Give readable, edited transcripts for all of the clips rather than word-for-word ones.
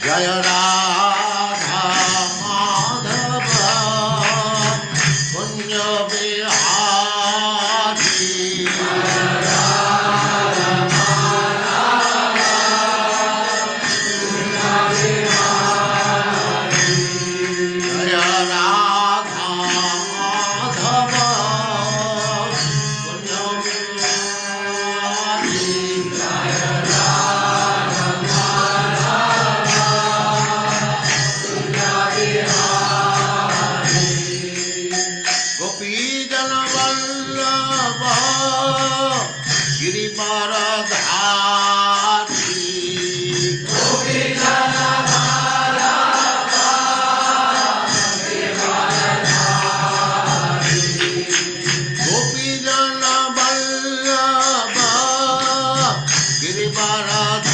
जय राधा माधव कुंज बिहारी। जय राधा माधव कुंज बिहारी। गोपीजन वल्लभ गिरिवरधारी। गोपीजन वल्लभ गिरिवरधारी।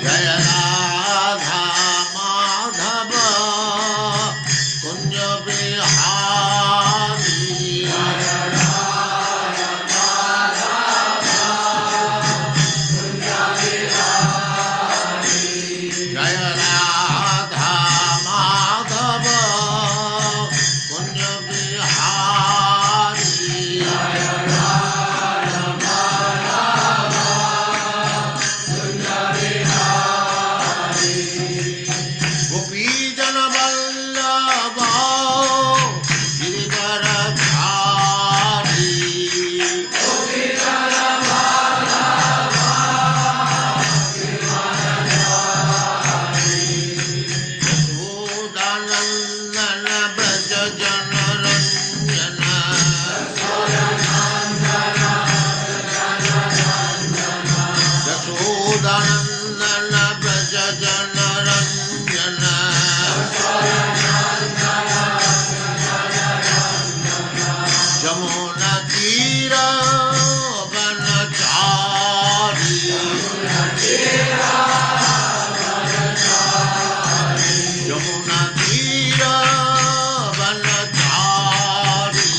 जय राधा माधव कुंज बिहारी। जय राधा माधव कुंज बिहारी। गोपीजन वल्लभ गिरिवरधारी। यशोदानंदन ब्रज जन रंजन। यशोदानंदन ब्रज जन रंजन। जमुना तीर वनचारी। जमुना तीर वनचारी।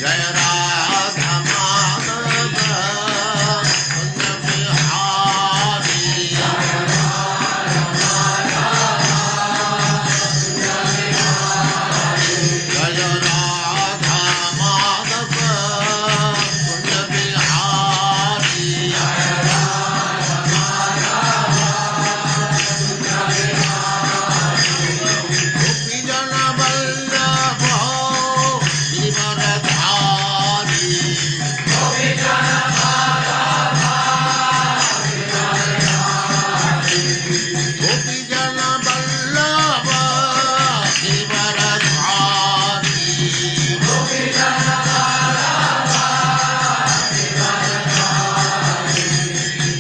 जय राधा माधव कुंज बिहारी। जय राधा माधव कुंज बिहारी। गोपीजन वल्लभ गिरिवरधारी। गोपीजन वल्लभ गिरिवरधारी।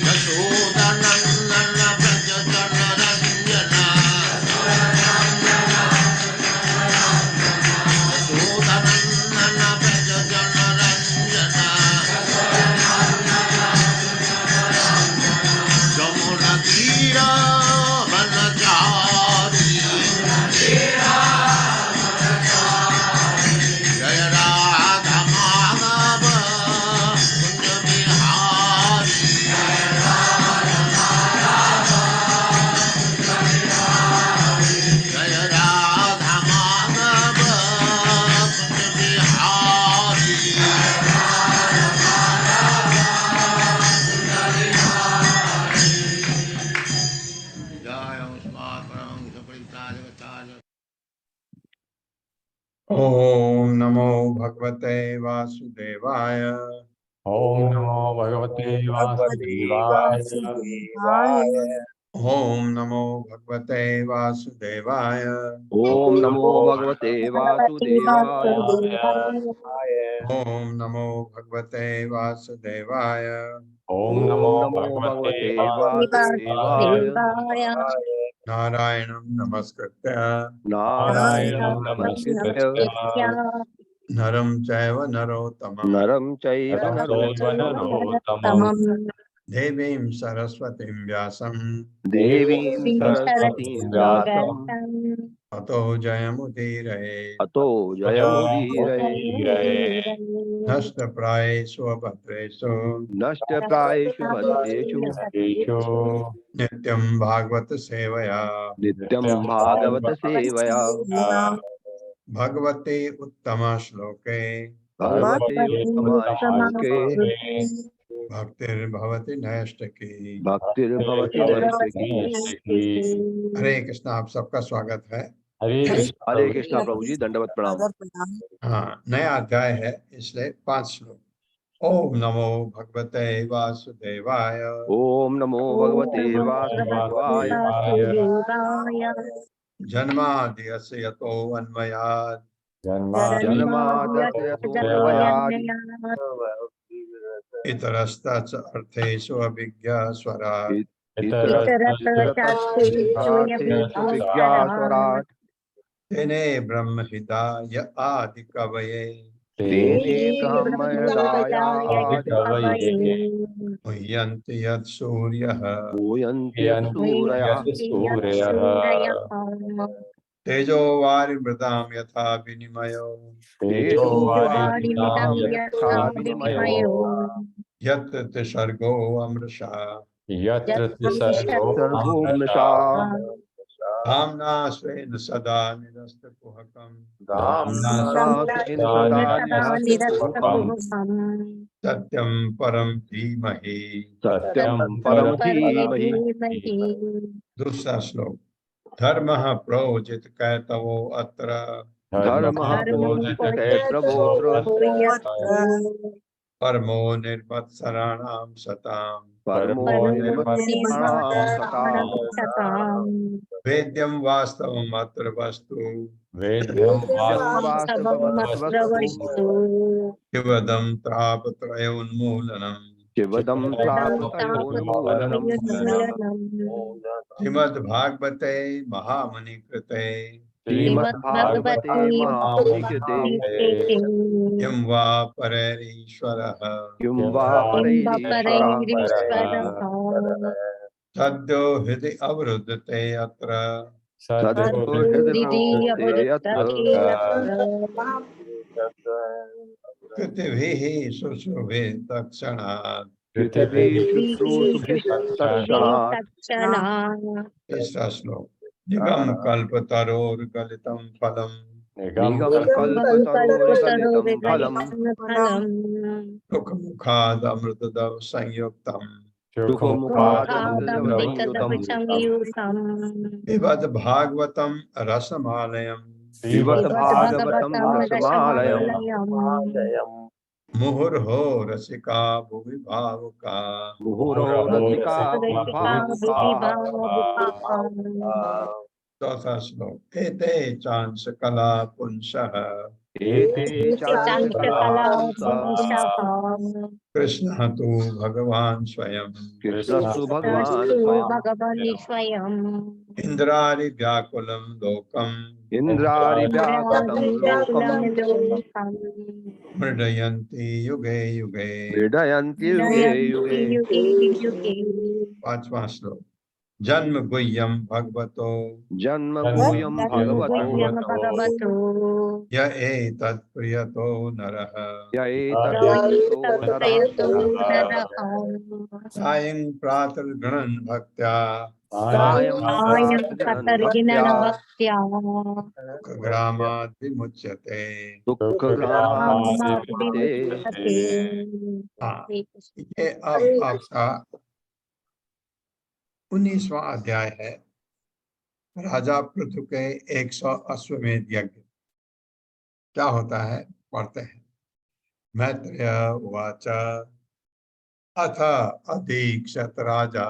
यशोदानंदन ब्रज जन रंजन। यशोदानंदन ब्रज जन रंजन। जमुना तीर वनचारी। जय राधा माधव कुंज बिहारी। जय राधा माधव कुंज बिहारी। जय उस्मात् परमहंस परिव्राजकाचार्य। ओम नमो भगवते वासुदेवाय। ओम नमो भगवते वासुदेवाय। ओम नमो भगवते वासुदेवाय। ओम नमो भगवते वासुदेवाय। ओम नमो भगवते वासुदेवाय। ओम ओम नमो नमो भगवते भगवते वासुदेवाय। वासुदेवाय। नारायणं नमस्कृत्य नारायणं नमस्कृत्य नमस्कृत्य नरं चैव नरोत्तमं नरं चैव नरं चैव नरोत्तमं नरोत्तमम् देवीं सरस्वतीं व्यासं देवीं सरस्वतीं व्यासं ततो जयमुदीरये अतो जयमुदीरये। नष्टप्रायेषु अभद्रेषु नष्टप्रायेषु भद्रेषु नित्यं भागवत सेवया नित्यं भागवत सेवया भगवते उत्तम श्लोके भगवते उत्तमश्लोके भक्तिर्भवति नैष्ठिकी। भक्तिर्भवति नैष्ठिकी। हरे कृष्ण। आप सबका स्वागत है। हरे हरे कृष्णा प्रभु जी, दंडवत प्रणाम। हाँ, नया अध्याय है इसलिए 5 श्लोक। ओम नमो भगवते वासुदेवाय। ओम नमो भगवते वासुदेवाय। जन्माद्यस्य यतो अन्वयात् जन्माद्यस्य यतोऽन्वयात् इतरस्तच्च अर्थेषु अभिज्ञस्वराट् इतरत्रार्थेषु विज्ञास्वराट् तेने ब्रह्महृदाय आदि कवये तेने ब्रह्महृदायादिकवये मुह्यन्ति यत् सूर्यः पूयन्ति सूरयः तेजो वारिमृदां यथा विनिमयो तेजो वारिमृदां यथा विनिमयो यत्र त्रिसर्गो अमृषा यत्र सर्गो मृषा धाम्ना स्वेन सदा निरस्तकुहकम् धाम्नास्तेन सदा निरस्तकुहकम् सत्यं परं धीमहि। सत्यं परं धीमहि। दूसरा श्लोक। धर्मः प्रोजित कैतवो अत्र धर्मः प्रोजित कैतवोऽत्र परमो निर्मत्सराणां सताम् परमो निर्मत्सराणां सताम् वेद्यं वास्तवम् अत्र वस्तु वेद्यं वास्तवमत्र शिवदं तापत्रयोन्मूलनम् शिवदं तापत्रयोन्मूलनम् श्रीमद्भागवते महामुनि कृते श्रीमद्भागवते महामुनि कृते किं वा परैरीश्वरः किं वा परैरीश्वरः सद्यो हृदि अवरुद्धते अत्र सद्यो हृदि पृथिवीः शुश्रुभे तत्क्षणात्। तीसरा श्लोक। निगम कल्पतरोर्गलितं फलम् सुखमुखादमृतद्रव संयुक्तम् पिबत भागवतं रसमालयम् मुहुर्हो रसिका भुवि भावुका। चौथा श्लोक। एते चांस कला पुंसः कृष्णः तु भगवान् स्वयं इंद्रारि व्याकुलं लोकम् मृडयन्ति युगे युगे। पांचवा श्लोक। जन्म गुह्यं भगवतो य एतत् प्रियतो नरः सायं प्रातर्गणन् भक्त्या दुःखग्रामात् विमुच्यते। ये अब आपका 19वां अध्याय है। राजा पृथु के 100 अश्वमेध यज्ञ। क्या होता है पढ़ते हैं। मैत्रेय उवाच अथ अधीक्षत राजा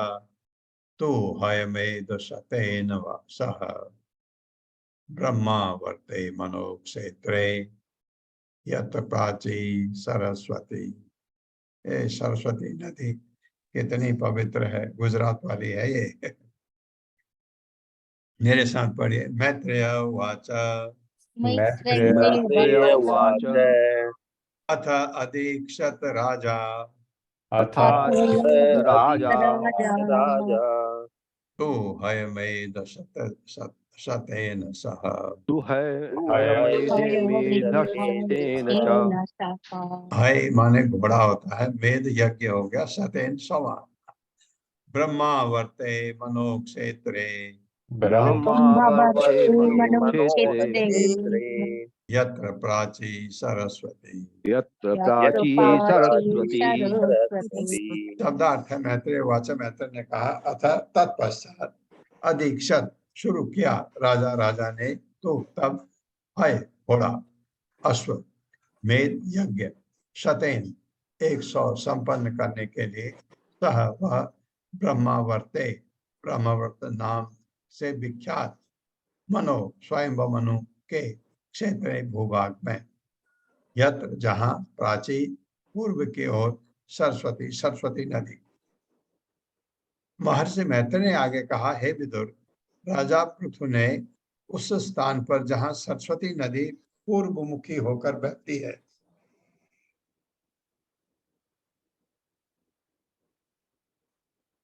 तु हयमेधशतेन सह ब्रह्मावर्ते मनोक्षेत्रे यत्र प्राची सरस्वती। ये सरस्वती नदी कितनी पवित्र है, गुजरात वाली है ये। मेरे साथ पढ़िए। मैत्रेय उवाच अथ अधीक्षत राजा अथात राजा राजा तो हयमेध शतेन सह तु है मेधेन च हय माने घोड़ा होता है, मेध यज्ञ हो गया, शतेन 100 ब्रह्मावर्ते मनो क्षेत्रे ब्रह्मावर्ते मनुक्षेत्रे यत्र प्राची सरस्वती। यत्र प्राची सरस्वती। शब्दार्थ है, मैत्रेय वाच, मैत्र ने कहा अथ तत्पश्चात अधीक्षत शुरू किया राजा ने, तो तब है घोड़ा, अश्व, मेध यज्ञ शतेन 100 संपन्न करने के लिए, सह वह ब्रह्मावर्ते, ब्रह्मावर्त नाम से विख्यात, मनो स्वयं मनु के क्षेत्र भूभाग में, यत्र जहां प्राची पूर्व की ओर सरस्वती, सरस्वती नदी। महर्षि मैत्र ने आगे कहा, हे विदुर, राजा पृथु ने उस स्थान पर जहां सरस्वती नदी पूर्वमुखी होकर बहती है,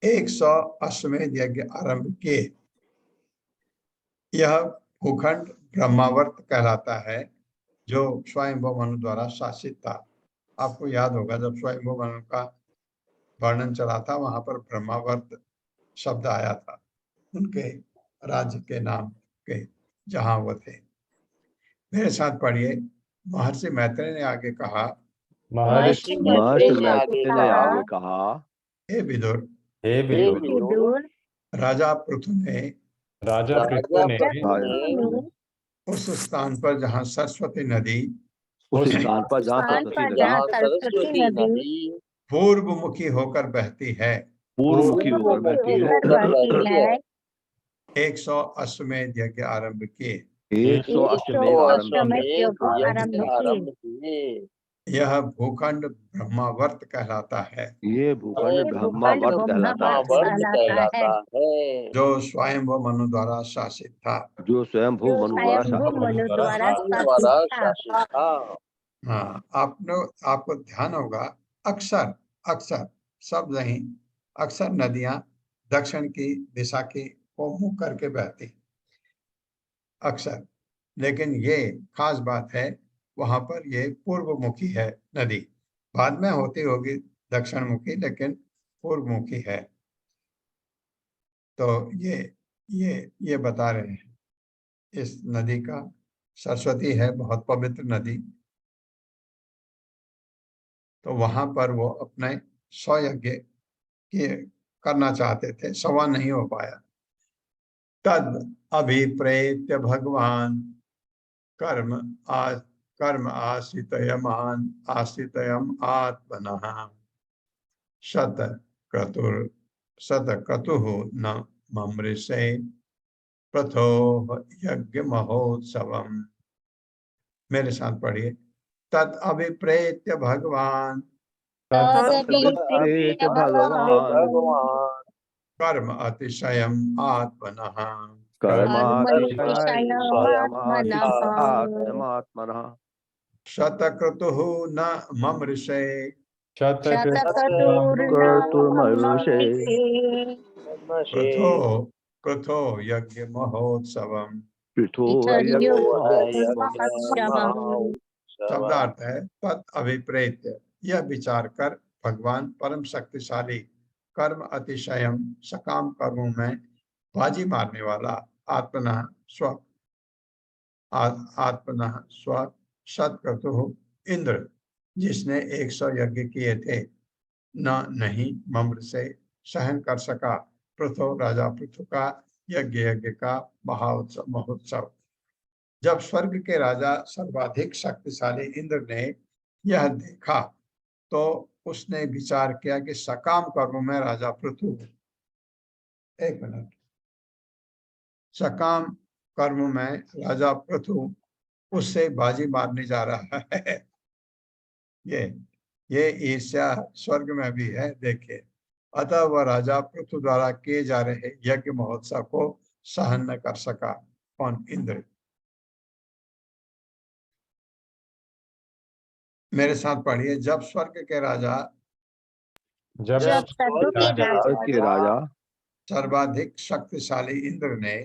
एक 100 अश्वमेध यज्ञ आरंभ किए। यह भूखंड ब्रह्मावर्त कहलाता है, जो स्वयंभू मनु द्वारा शासित था। आपको याद होगा, जब स्वयंभू मनु का वर्णन चला था, वहां पर ब्रह्मावर्त शब्द आया था, उनके राज्य के नाम के, जहां वो थे। मेरे साथ पढ़िए, महर्षि मैत्रेय ने आगे कहा, महर्षि महर्षि ने आगे कहा, हे विदुर, हे विदुर, राजा पृथु ने राजा पृथु ने उस स्थान पर जहां सरस्वती नदी उस स्थान पर जहाँ सरस्वती नदी पूर्वमुखी होकर बहती है, पूर्वमुखी होकर बहती है, 100 अश्वमेध यज्ञ आरंभ किए। 100 अश्वमेध आरंभ किए। यह भूखंड ब्रह्मावर्त कहलाता है, ये भूखंड ब्रह्मावर्त कहलाता है, जो स्वयंभू मनु द्वारा शासित था। जो स्वयंभू मनु द्वारा शासित था। हाँ, आपको ध्यान होगा, अक्सर अक्सर सब नहीं, अक्सर नदियां दक्षिण की दिशा की को मुंह करके बहती, अक्सर, लेकिन ये खास बात है, वहां पर ये पूर्वमुखी है नदी, बाद में होती होगी दक्षिण मुखी, लेकिन पूर्वमुखी है। तो ये बता रहे हैं इस नदी का, सरस्वती है बहुत पवित्र नदी। तो वहां पर वो अपने 100 यज्ञ करना चाहते थे, 100 नहीं हो पाया। तद अभिप्रेत्य भगवान कर्म आश्रितयम आत्मनः शतक्रतुः न ममृषे प्रथो यज्ञ महोत्सवम। मेरे साथ पढ़िए, तद अभिप्रेत्य भगवान कर्म अतिशयम आत्मनः शतक्रतुः न ममृषे पृथो यज्ञ महोत्सवम। शब्दार्थ है, तत् अभिप्रेत्य, यह विचार कर भगवान परम शक्तिशाली, कर्म अतिशयम, सकाम कर्मों में बाजी मारने वाला, आत्मनः स्व शतक्रतुः इंद्र, जिसने 100 यज्ञ किए थे, नहीं मम्र से सहन कर सका, पृथु राजा पृथु का यज्ञ का महोत्सव। जब स्वर्ग के राजा सर्वाधिक शक्तिशाली इंद्र ने यह देखा, तो उसने विचार किया कि सकाम कर्मों में राजा पृथु, एक मिनट, सकाम कर्मों में राजा पृथु उससे बाजी मारने जा रहा है। ये ईर्ष्या स्वर्ग में भी है, देखिए। अतः वह राजा पृथु द्वारा किए जा रहे यज्ञ महोत्सव को सहन न कर सका। कौन? इंद्र। मेरे साथ पढ़िए, जब स्वर्ग के राजा जब जब स्वर्ग स्वर्ग के राजा सर्वाधिक शक्तिशाली इंद्र ने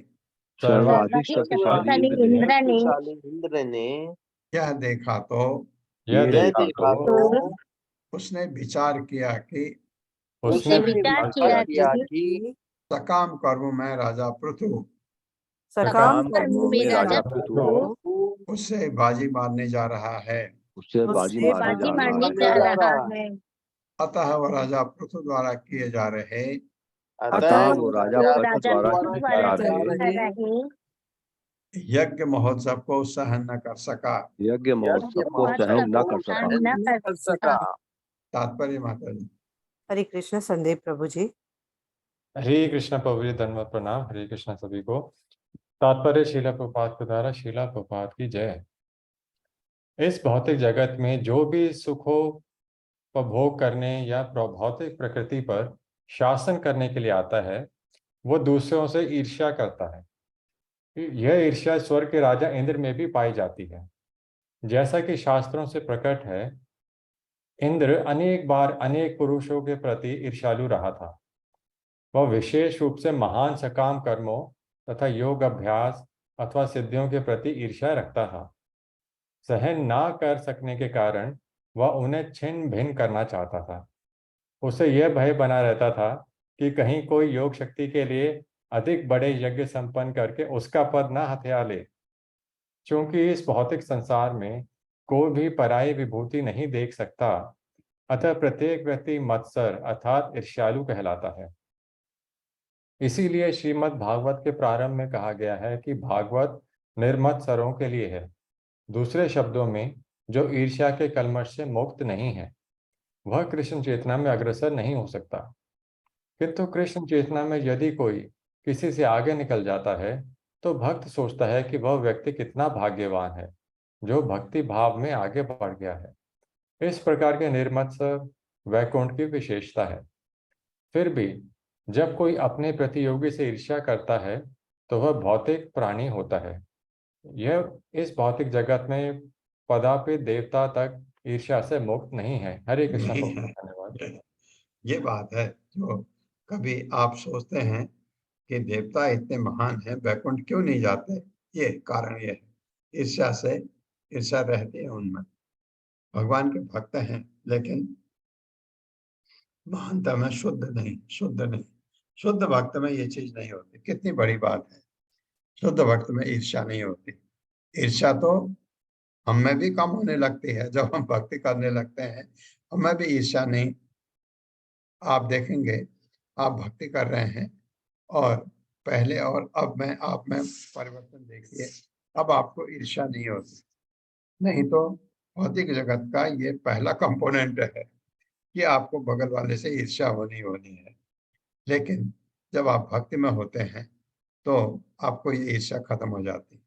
सर्वाधिक शक्तिशाली इंद्र ने यह देखा तो यह यह देखा देखा तो तो उसने विचार किया कि उसने विचार किया कि सकाम करूं मैं राजा पृथु, सकाम कर्मों में राजा पृथु को उससे बाजी मारने जा रहा है। उससे बाजी मारने जा रहा है। अतः वह राजा पृथु द्वारा किए जा रहे अतः वो राजा पृथु द्वारा किए जा रहे यज्ञ महोत्सव को सहन न कर सका। यज्ञ महोत्सव को सहन न कर सका। तात्पर्य माता जी। हरे कृष्ण संदेव प्रभु जी। हरे कृष्ण प्रभु जी, धन्यवाद, प्रणाम। हरे कृष्ण सभी को। तात्पर्य शीला प्रभुपाद के द्वारा शीला प्रभुपाद की जय। इस भौतिक जगत में जो भी सुखों उपभोग करने या भौतिक प्रकृति पर शासन करने के लिए आता है, वो दूसरों से ईर्ष्या करता है। यह ईर्ष्या स्वर्ग के राजा इंद्र में भी पाई जाती है। जैसा कि शास्त्रों से प्रकट है, इंद्र अनेक बार अनेक पुरुषों के प्रति ईर्ष्यालु रहा था। वह विशेष रूप से महान सकाम कर्मों तथा योग अभ्यास अथवा सिद्धियों के प्रति ईर्ष्या रखता था। सहन ना कर सकने के कारण वह उन्हें छिन्न भिन्न करना चाहता था। उसे यह भय बना रहता था कि कहीं कोई योग शक्ति के लिए अधिक बड़े यज्ञ संपन्न करके उसका पद ना हथिया ले। क्योंकि इस भौतिक संसार में कोई भी पराई विभूति नहीं देख सकता, अतः प्रत्येक व्यक्ति मत्सर अर्थात ईर्ष्यालु कहलाता है। इसीलिए श्रीमद् भागवत के प्रारंभ में कहा गया है कि भागवत निर्मत्सरों के लिए है। दूसरे शब्दों में, जो ईर्ष्या के कलमश से मुक्त नहीं है वह कृष्ण चेतना में अग्रसर नहीं हो सकता। किंतु कृष्ण चेतना में यदि कोई किसी से आगे निकल जाता है तो भक्त सोचता है कि वह व्यक्ति कितना भाग्यवान है जो भक्ति भाव में आगे बढ़ गया है। इस प्रकार के निर्मत्सर वैकुंठ की विशेषता है। फिर भी जब कोई अपने प्रतियोगी से ईर्ष्या करता है तो वह भौतिक प्राणी होता है। यह इस भौतिक जगत में पदापित देवता तक ईर्ष्या से मुक्त नहीं है। हरे कृष्ण। नहीं है। धन्यवाद। ये बात है जो कभी आप सोचते हैं कि देवता इतने महान हैं, वैकुंठ क्यों नहीं जाते? ये कारण ये है, ईर्ष्या से, ईर्ष्या रहती है उनमें। भगवान के भक्त हैं लेकिन महानता में शुद्ध नहीं, शुद्ध नहीं। शुद्ध भक्त में ये चीज नहीं होती। कितनी बड़ी बात है, शुद्ध भक्त में ईर्ष्या नहीं होती। ईर्ष्या तो हम में भी कम होने लगती है जब हम भक्ति करने लगते हैं। हमें भी ईर्ष्या नहीं। आप देखेंगे, आप भक्ति कर रहे हैं और पहले और अब में आप में परिवर्तन देखिए। अब आपको ईर्ष्या नहीं होती। नहीं तो भौतिक जगत का ये पहला कंपोनेंट है कि आपको बगल वाले से ईर्ष्या होनी है। लेकिन जब आप भक्ति में होते हैं तो आपको ये ईर्ष्या खत्म हो जाती है।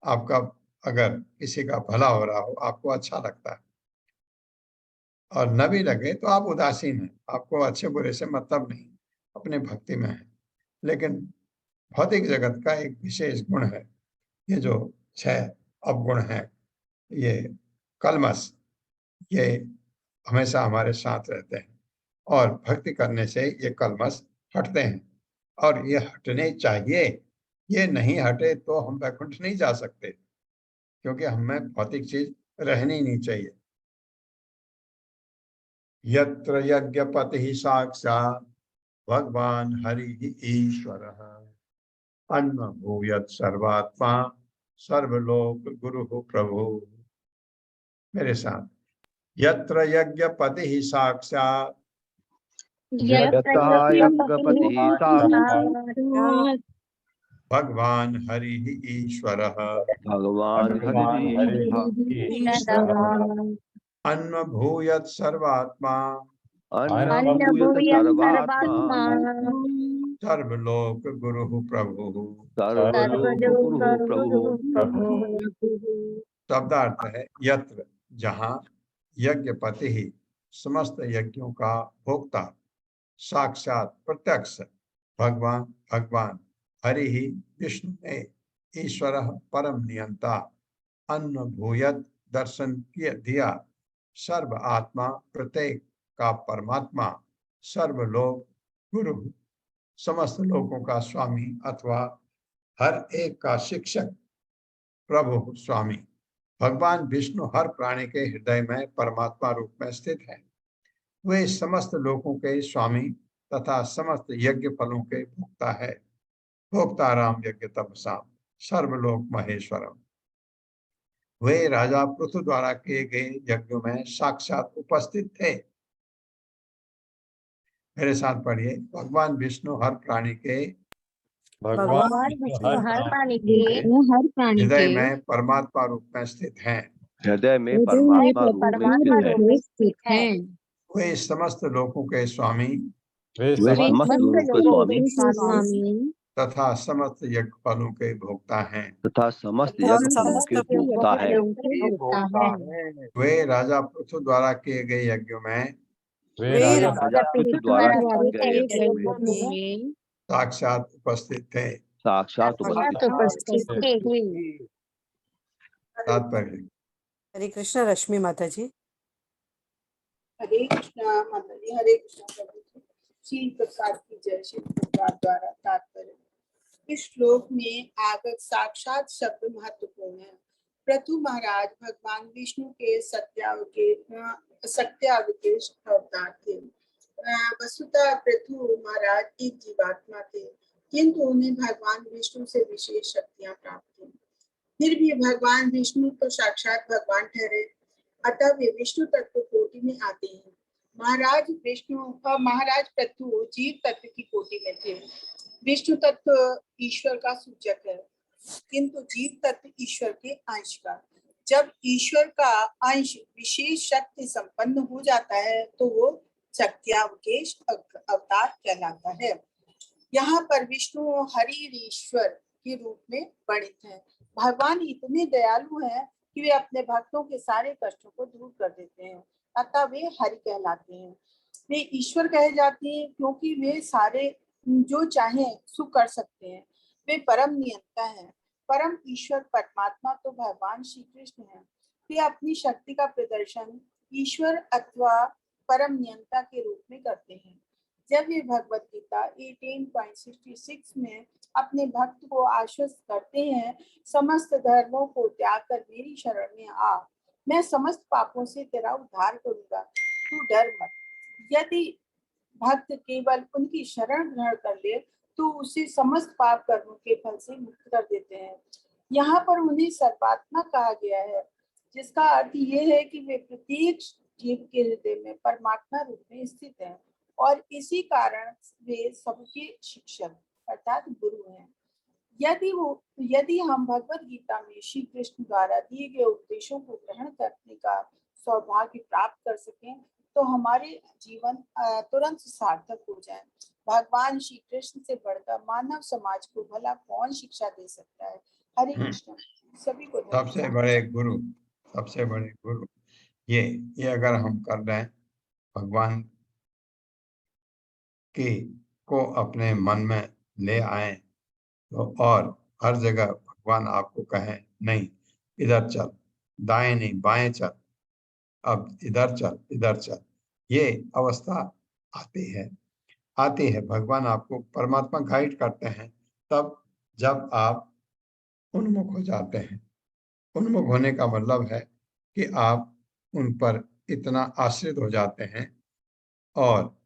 आपका अगर किसी का भला हो रहा हो, आपको अच्छा लगता है, और न भी लगे तो आप उदासीन हैं, आपको अच्छे बुरे से मतलब नहीं, अपने भक्ति में है। लेकिन भौतिक जगत का एक विशेष गुण है, ये जो 6 अवगुण है, ये कलमश, ये हमेशा हमारे साथ रहते हैं और भक्ति करने से ये कलमश हटते हैं और ये हटने चाहिए। ये नहीं हटे तो हम वैकुंठ नहीं जा सकते, क्योंकि हमें भौतिक चीज रहनी नहीं चाहिए। यत्र यज्ञपति साक्षात् भगवान हरि ईश्वरः अन्वभूयत् सर्वात्मा सर्वलोक गुरु प्रभु। मेरे साथ, यत्र यज्ञपति साक्षात् भगवान हरि ईश्वरः भगवान अन्वभूयत् सर्वात्मा सर्वलोक गुरु प्रभु। शब्दार्थ है यत्र, जहाँ, यज्ञपति ही समस्त यज्ञों का भोक्ता, साक्षात प्रत्यक्ष भगवान, भगवान हरि ही विष्णु ने, ईश्वर परम नियंता, अन्वभूयत दर्शन किया दिया, सर्व आत्मा प्रत्येक का परमात्मा, सर्वलोक गुरु, समस्त लोगों का स्वामी अथवा हर एक का शिक्षक, प्रभु स्वामी। भगवान विष्णु हर प्राणी के हृदय में परमात्मा रूप में स्थित है। वे समस्त लोगों के स्वामी तथा समस्त यज्ञ फलों के भोक्ता है। भोक्ताराम यज्ञ तपसाम सर्वलोक महेश्वरम। वे राजा पृथु द्वारा किए गए यज्ञों में साक्षात उपस्थित थे। मेरे साथ पढ़िए। भगवान विष्णु हर प्राणी के भगवान विष्णु हर हर प्राणी प्राणी के हृदय में परमात्मा रूप में स्थित हैं। हृदय में हृदय परमात्मा में रूप में परमात्मा स्थित है। रूप में स्थित है। वे समस्त लोगों के स्वामी वे वे समस्त समस्त लोगों के स्वामी स्वामी तथा समस्त यज्ञ फलों के भोक्ता हैं। तथा समस्त तथा यज्ञ फलों समस्त के भोक्ता है। वे राजा पृथु द्वारा किए गए यज्ञों में वे वे राजा राजा पृथु द्वारा किए गए यज्ञों में साक्षात उपस्थित थे। साक्षात उपस्थित उपस्थित थे। तात्पर्य। हरे कृष्ण रश्मि माता जी। हरे कृष्णा माता जी। हरे कृष्णा प्रभु जी। श्री प्रसाद की जय। श्री प्रसाद द्वारा तात्पर्य। इस श्लोक में आगत साक्षात शब्द महत्वपूर्ण है। प्रथु महाराज भगवान विष्णु के सत्यावकेश अवतार थे। वसुतः प्रथु महाराज एक जीवात्मा थे, किंतु उन्हें भगवान विष्णु से विशेष शक्तियां प्राप्त थी। फिर भी भगवान विष्णु तो साक्षात भगवान ठहरे, अतः वे विष्णु तत्व कोटि में आते हैं। महाराज प्रथु जीव तत्व की कोटि में थे। विष्णु तत्व ईश्वर का सूचक है, किंतु जीव तत्व ईश्वर के अंश का। जब ईश्वर का अंश विशेष शक्ति संपन्न हो जाता है तो वो शक्त्यावकेश अवतार कहलाता है। यहाँ पर विष्णु हरिश्वर के रूप में वर्णित है। भगवान इतने दयालु हैं कि वे अपने भक्तों के सारे कष्टों को दूर कर देते हैं, अतः वे हरि कहलाते हैं। वे ईश्वर कहे जाते हैं क्योंकि वे सारे जो चाहे सुख कर सकते हैं। वे परम नियंता हैं। परम ईश्वर परमात्मा तो भगवान श्री कृष्ण हैं। वे अपनी शक्ति का प्रदर्शन ईश्वर अथवा परम नियंता के रूप में करते हैं। जब वे भगवत गीता 18.66 में अपने भक्त को आश्वस्त करते हैं, समस्त धर्मों को त्याग कर मेरी शरण में आ, मैं समस्त पापों से तेरा उद्धार करूंगा, तू डर मत। यदि भक्त केवल उनकी शरण ग्रहण कर ले तो उसे समस्त पाप कर्मों के फल से मुक्त कर देते हैं। यहाँ पर उन्हें सर्वात्मा कहा गया है, जिसका अर्थ ये है कि वे प्रत्येक जीव के हृदय में परमात्मा रूप में स्थित हैं और इसी कारण वे सबके शिक्षक अर्थात गुरु हैं। यदि हम भगवत गीता में श्री कृष्ण द्वारा दिए गए उपदेशों को ग्रहण करने का सौभाग्य प्राप्त कर सकें तो हमारे जीवन तुरंत सार्थक हो जाए। भगवान श्री कृष्ण से बढ़कर मानव समाज को भला कौन शिक्षा दे सकता है। हरे कृष्ण। सभी को सबसे बड़े गुरु ये अगर हम कर रहे हैं भगवान को अपने मन में ले आए तो, और हर जगह भगवान आपको कहे नहीं इधर चल, दाएं नहीं बाएं चल, अब इधर चल, ये अवस्था आती है। भगवान आपको परमात्मा गाइड करते हैं तब जब आप उन्मुख हो जाते हैं। उन्मुख होने का मतलब है कि आप उन पर इतना आश्रित हो जाते हैं और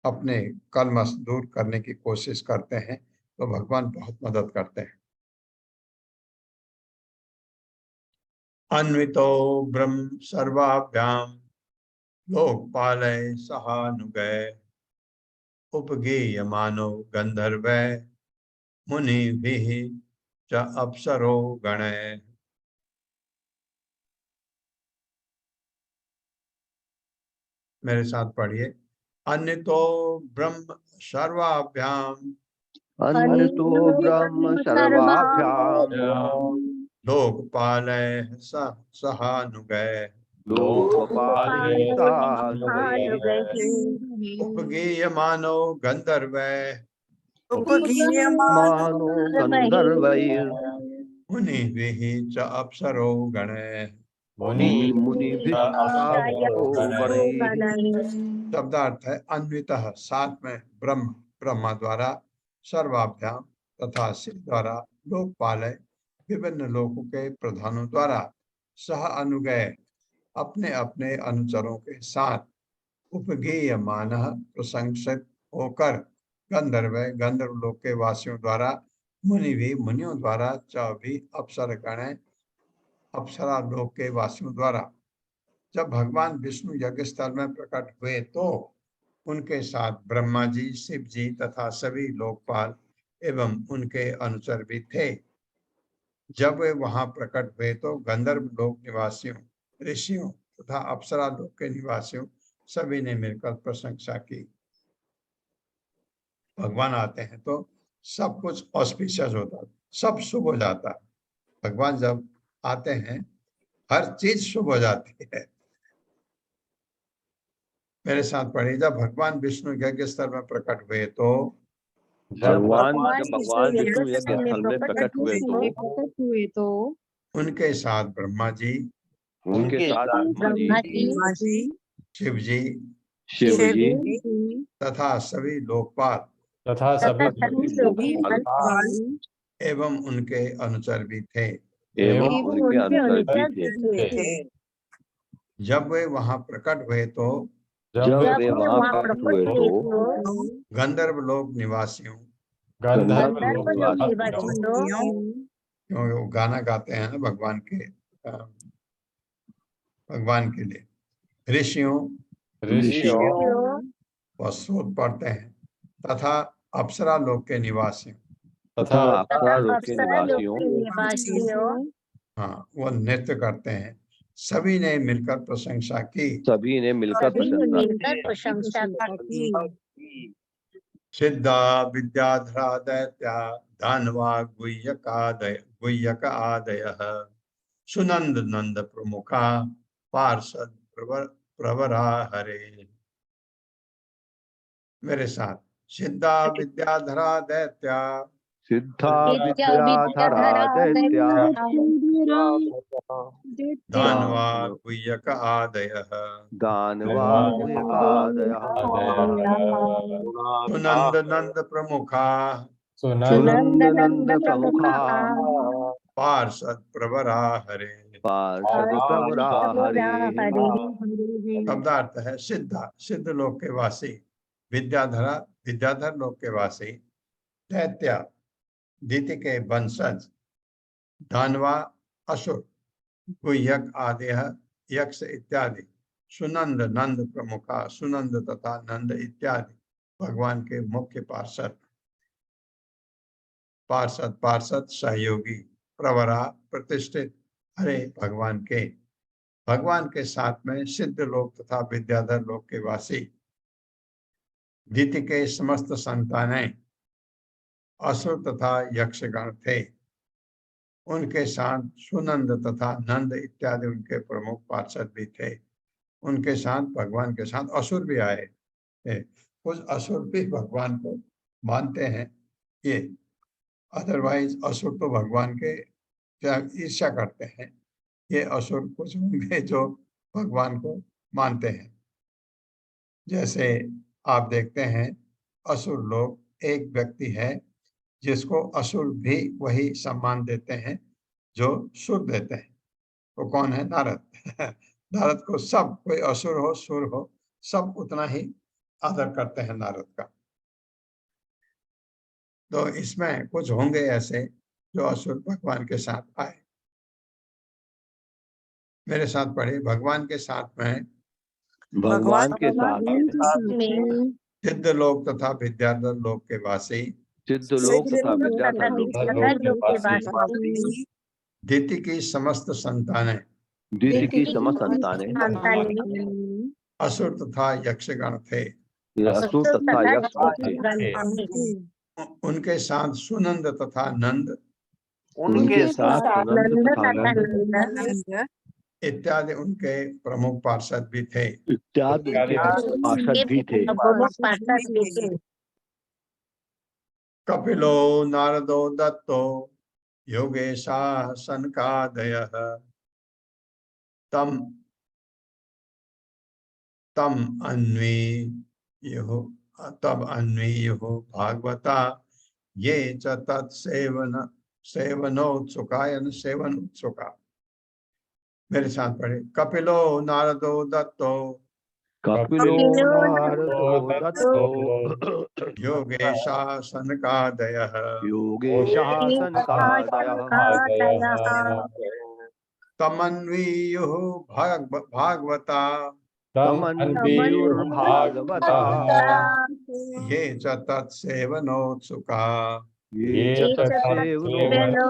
अपने कलमश दूर करने की कोशिश करते हैं तो भगवान बहुत मदद करते हैं। अन्वितो ब्रह्म सर्वाभ्याम लोकपालय सहानुगय उपगीयमानो गंधर्वै मुनिभिः च अप्सरो गणैः। मेरे साथ पढ़िए। अन्यतो ब्रह्म सर्वाभ्याम अन्यतो ब्रह्म सर्वाभ्याम लोकपालय सहानुगय उपगीयमानो गंधर्वै मानो गंधर्वैः मुनिभिः च अप्सरो गणैः। मुनि शब्दार्थ है अन्वितः, साथ में ब्रह्म, ब्रह्मा द्वारा, सर्वाभ्याम तथा शिव द्वारा, लोकपालय विभिन्न लोकों के प्रधानों द्वारा, सह अनुगय अपने अपने अनुचरों के साथ, उपगेय मानः प्रशंसित होकर, गंधर्व गंधर्व लोक के वासियों द्वारा, मुनि भी मुनियों द्वारा, च भी अप्सरगण अप्सरा लोक के वासियों द्वारा। जब भगवान विष्णु यज्ञ स्थल में प्रकट हुए तो उनके साथ ब्रह्मा जी, शिव जी तथा सभी लोकपाल एवं उनके अनुचर भी थे। जब वे वहां प्रकट हुए तो गंधर्व लोक निवासियों, ऋषियों तथा अप्सरा लोक के निवासियों सभी ने मिलकर प्रशंसा की। भगवान आते हैं तो सब कुछ ऑस्पिशियस होता है, सब शुभ हो जाता है। भगवान जब आते हैं हर चीज शुभ हो जाती है। मेरे साथ पढ़िए, जब भगवान विष्णु यज्ञ स्थल में प्रकट हुए तो जब भगवान विष्णु यज्ञ स्थल में प्रकट हुए तो उनके साथ ब्रह्मा जी, उनके साथ ब्रह्मा जी, शिव जी शिव जी तथा सभी लोकपाल तथा सभी लोकपाल एवं उनके अनुचर भी थे। एवं उनके अनुचर भी थे। जब वे वहां प्रकट हुए तो जब वे वहां प्रकट हुए तो गंधर्व लोक निवासियों, गंधर्व गंधर्व लोक निवासियों, क्योंकि वो गाना गाते हैं ना भगवान के लिए, ऋषियों ऋषियों व स्रोत पढ़ते हैं तथा अप्सरा लोक के निवासियों, तथा अप्सरा लोक के निवासियों, हाँ वो नृत्य करते हैं। सभी ने मिलकर प्रशंसा की। सभी ने मिलकर प्रशंसा की। सिद्धा विद्याधरा दैत्या दानवा गुह्यक आदयः सुनंद नंद प्रमुखा पार्षद प्रवरा हरे। मेरे साथ, सिद्धा विद्याधरा दैत्या सिद्धा विद्याधरा दैत्या दानवा गुह्यक आदयः दानवा गुह्यकादयः सुनंद नंद प्रमुखा सुनंद नंद प्रमुखा पार्षद प्रवरा हरे। पार्षद प्रवरा हरे। शब्दार्थ है सिद्धा, सिद्ध लोक के वासी, विद्याधरा, विद्याधर लोक के वासी, दैत्या, दिति के वंशज, दानवा, असुर, गुह्यक आदेह, यक्ष इत्यादि, सुनंद नंद प्रमुखा, सुनंद तथा नंद इत्यादि भगवान के मुख्य पार्षद, पार्षद पार्षद सहयोगी, प्रवरा प्रतिष्ठित, हरे भगवान के साथ में सिद्ध लोक तथा विद्याधर लोक के वासी, दिति के समस्त संतानें, असुर तथा यक्षगण थे। उनके साथ सुनंद तथा नंद इत्यादि उनके प्रमुख पार्षद भी थे। उनके साथ भगवान के साथ असुर भी आए थे। कुछ असुर भी भगवान को मानते हैं ये, अदरवाइज असुर तो भगवान के क्या ईर्ष्या करते हैं। ये असुर कुछ होंगे जो भगवान को मानते हैं। जैसे आप देखते हैं असुर लोग, एक व्यक्ति है जिसको असुर भी वही सम्मान देते हैं जो सुर देते हैं। वो कौन है? नारद। नारद को सब, कोई असुर हो सुर हो, सब उतना ही आदर करते हैं नारद का। तो इसमें कुछ होंगे ऐसे जो असुर भगवान के साथ आए। मेरे साथ पढ़े, भगवान के साथ में भगवान के साथ सिद्ध लोक तथा विद्याधर लोक के वासी, सिद्ध लोक तथा विद्याधर लोक के वासी, दिति की समस्त संतानें, दिति की समस्त संतानें, असुर तथा यक्षगण थे। असुर तथा यक्ष थे। उनके साथ सुनंद तथा नंद, उनके साथ सुनंद तथा नंद इत्यादि उनके प्रमुख पार्षद भी थे। इत्यादि पार्षद भी थे। कपिलो नारदो दत्तो योगेशा सनकादयः तम अन्वीयुः भागवता ये च सेवन उत्सुका। मेरे साथ पढ़े। कपिलो नारदो दत्तो कपिलो नारदो दत्तो योगेशासनकादयः योगेशः सनकादयः तमन्वीयुः भागवता तमन्वीयुर्भागवता ये च तत्सेवनोत्सुका। ये च तत्सेवनोत्सुकाः।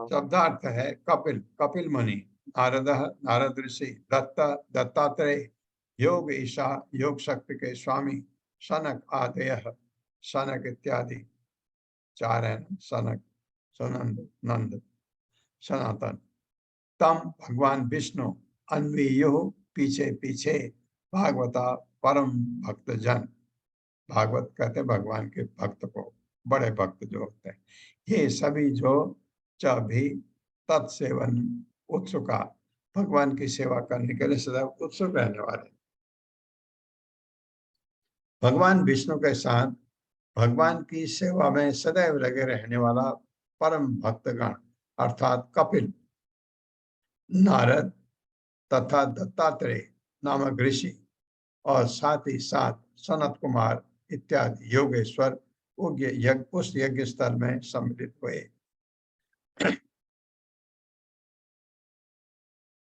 शब्दार्थ है कपिल, कपिल मुनि, नारद, नारद ऋषि, दत्तात्रेय, योग ईशा, योग शक्ति के स्वामी, सनक आदय, सनक इत्यादि चार हैं, सनक, सनंद, नंद, सनातन। तम भगवान विष्णु, अन्वीयुः पीछे पीछे, भागवता परम भक्त जन। भागवत कहते भगवान के भक्त को, बड़े भक्त जो होते हैं। ये सभी जो च भी तत्सेवन उत्सुका, भगवान की सेवा करने के लिए सदैव उत्सुक रहने वाले। भगवान विष्णु के साथ भगवान की सेवा में सदैव लगे रहने वाला परम भक्तगण अर्थात कपिल, नारद तथा दत्तात्रेय नामक ऋषि और साथ ही साथ सनत कुमार इत्यादि योगेश्वर उस यज्ञ स्थल में सम्मिलित हुए।